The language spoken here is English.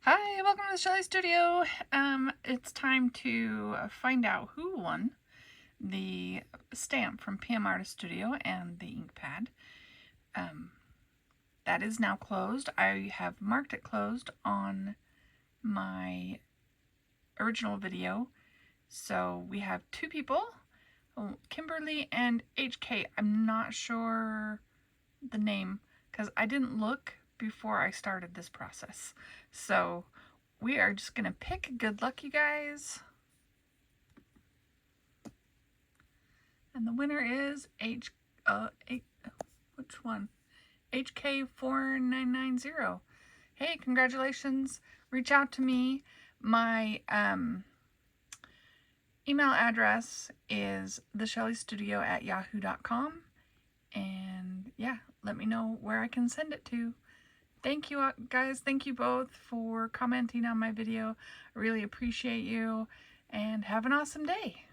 Hi, welcome to the Shelly Studio. It's time to find out who won the stamp from PM Artist Studio and the ink pad. That is now closed. I have marked it closed on my original video. So we have two people, Kimberly and HK. I'm not sure the name because I didn't look before I started this process. So we are just gonna pick. Good luck, you guys. And the winner is which one? HK4990. Hey, congratulations. Reach out to me. My email address is theshellystudio@yahoo.com. And yeah, let me know where I can send it to. Thank you guys. Thank you both for commenting on my video. I really appreciate you, and have an awesome day.